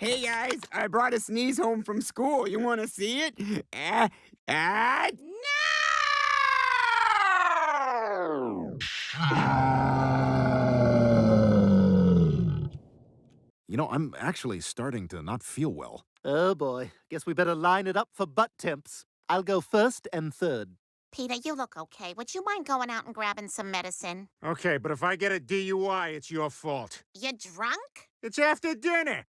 Hey guys, I brought a sneeze home from school. You want to see it? No! I'm actually starting to not feel well. Oh boy, guess we better line it up for butt temps. I'll go first and third. Peter, you look okay. Would you mind going out and grabbing some medicine? Okay, but if I get a DUI, it's your fault. You drunk? It's after dinner.